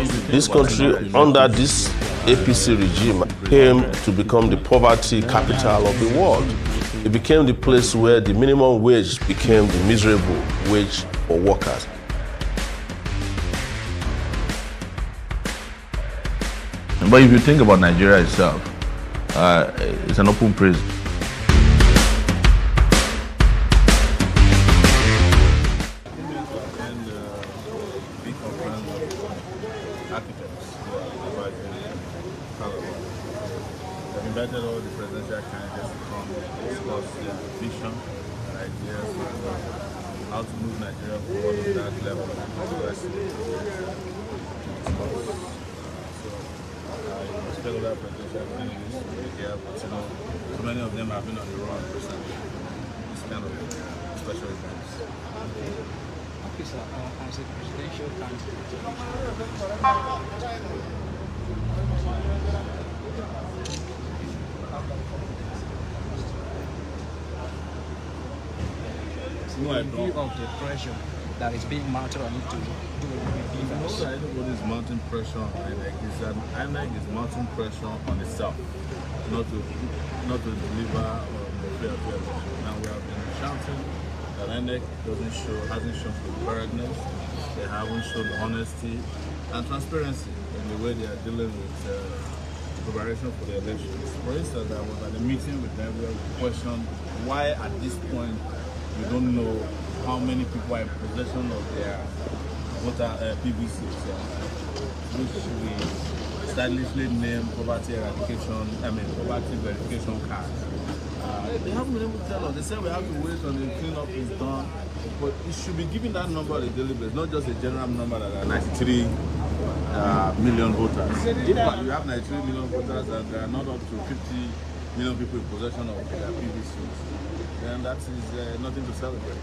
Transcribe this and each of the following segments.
This country, under this APC regime, came to become the poverty capital of the world. It became the place where the minimum wage became the miserable wage for workers. But if you think about Nigeria itself, it's an open prison. I've invited all the presidential candidates to come discuss their vision and ideas for how to move Nigeria forward to that level of progress. I expect other presidential candidates to be here, but so many of them have been on the run recently. It's kind of special events. Okay, sir, as a presidential candidate, in view of the pressure that is being mounted on it to do most anybody's mounting pressure on INEC is that INEC is mounting pressure on itself, not to deliver the fair election. Now we have been shouting that INEC hasn't shown preparedness, they haven't shown honesty and transparency in the way they are dealing with preparation for the elections. For instance, I was at a meeting with them where we questioned why at this point we don't know how many people are in possession of their voter PVCs, which we stylishly name poverty verification cards. They haven't been able to tell us. They say we have to wait until the cleanup is done, but it should be giving that number on a daily basis, not just a general number that are 93 million voters. If you have 93 million voters and there are not up to 50 million people in possession of their PVCs, then that is nothing to celebrate.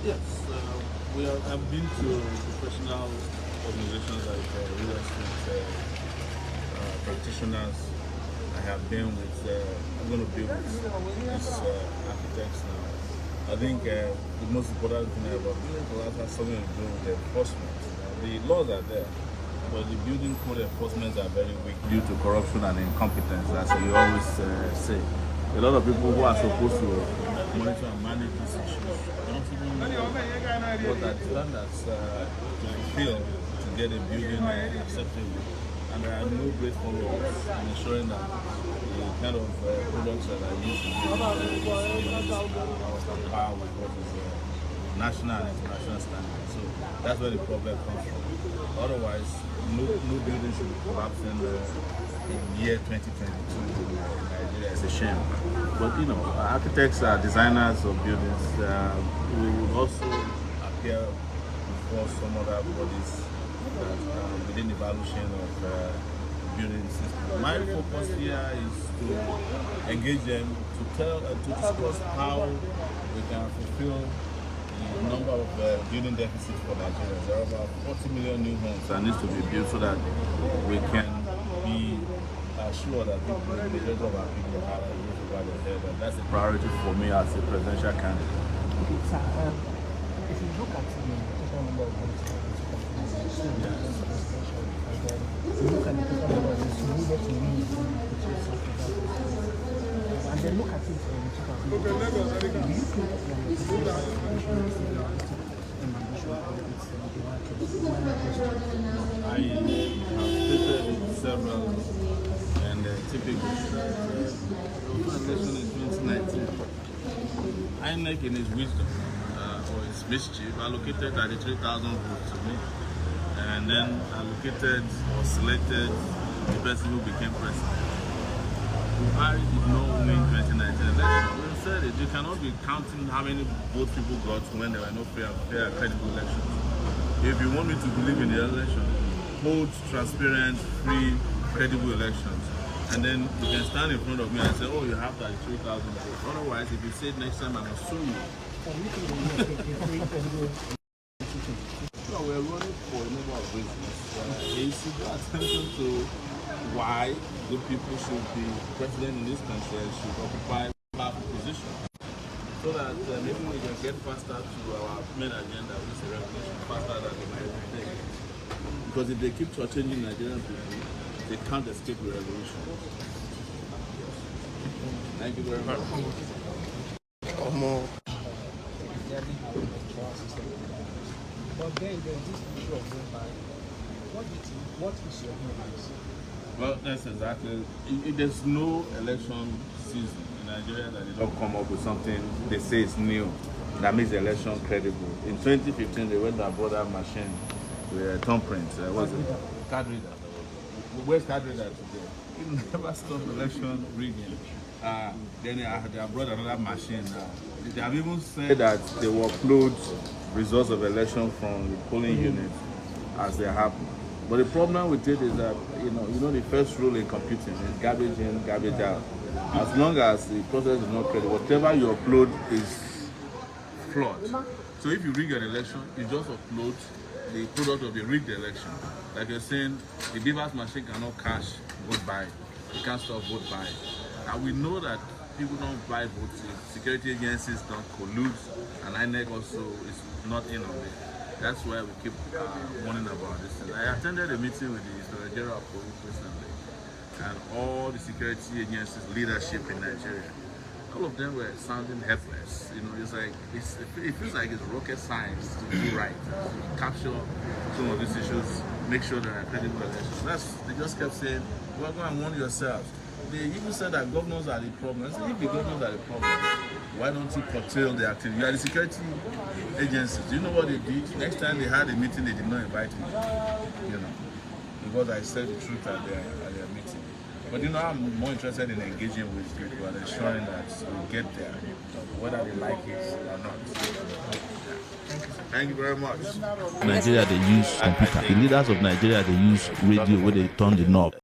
Yes, I've been to professional organizations like real estate practitioners. I have been with, I'm going to be with these architects now. I think the most important thing about building collapse has something to do with the enforcement. The laws are there, but the building code enforcements are very weak due to corruption and incompetence, as we always say. A lot of people who are supposed to monitor and manage these issues don't even know what are the standards to fulfill to get a building acceptable. And there are no great follow-ups in ensuring that the kind of products that are used in buildings are on par with what is national and international standards. So that's where the problem comes from. Otherwise, no building should be collapsing in year 2022 in Nigeria. It's a shame. But you know, architects are designers of buildings. We would also appear before some other bodies that within the evaluation of building system. My focus here is to engage them to discuss how we can fulfill the number of building deficits for Nigeria. There are about 40 million new homes that needs to be built so that we can be sure that the majority of our people have a roof over their head. And that's a priority for me as a presidential candidate. Okay, sir, if you look at the total number of votes, you look at the total number of votes needed to win, and then look at it in 2000. Do you think I have stated several and typically election in 2019. INEC in his wisdom or his mischief allocated 33,000 votes to me, and then allocated or selected the person who became president. Buhari did not win 2019 election. We said it, you cannot be counting how many votes people got when there were no fair and credible elections. If you want me to believe in the election, hold transparent, free, credible elections. And then you can stand in front of me and say, oh, you have 33,000 votes. Otherwise, if you say it next time, I must sue you. No, we're running for a number of reasons. You should draw attention to why good people should be president in this country and should occupy powerful position. so that maybe we can get faster to our main agenda, which is a revolution, faster than they might think. Because if they keep changing Nigerian people, they can't escape the revolution. Thank you very much. But then there's this issue of going back. What is your view? Well, that's exactly. There's no election season in Nigeria that they don't come up with something they say is new that makes the election credible. In 2015, they went and bought that machine with thumbprint. What's it? Card reader. Where's card reader today? It never stopped election rigging. Then they have brought another machine now. They have even said that they will upload results of election from the polling units as they happen. But the problem with it is that you know the first rule in computing is garbage in, garbage out. As long as the process is not credible, whatever you upload is flawed. So if you rig an election, you just upload the product of the rigged election. Like you're saying, the Beavers machine cannot cash vote buy. It can't stop vote buy. And we know that people don't buy votes. Security agencies don't collude, and INEC also is not in on it. That's why we keep warning about this. I attended a meeting with the Inspector General of Police recently, and all the security agencies leadership in Nigeria. All of them were sounding helpless. You know, it's like it feels like it's rocket science to do right, to capture some of these issues, make sure there are credible elections. They just kept saying, "Well, go and warn yourselves." They even said that governors are the problem. I said, if the governors are the problem, why don't you curtail the activity? You are the security agencies. Do you know what they did? Next time they had a meeting, they did not invite me. You know, because I said the truth at their meeting. But you know, I'm more interested in engaging with people and ensuring that we get there, whether they like it or not. Thank you very much. Nigeria, they use computer. The leaders of Nigeria, they use radio where they turn the knob.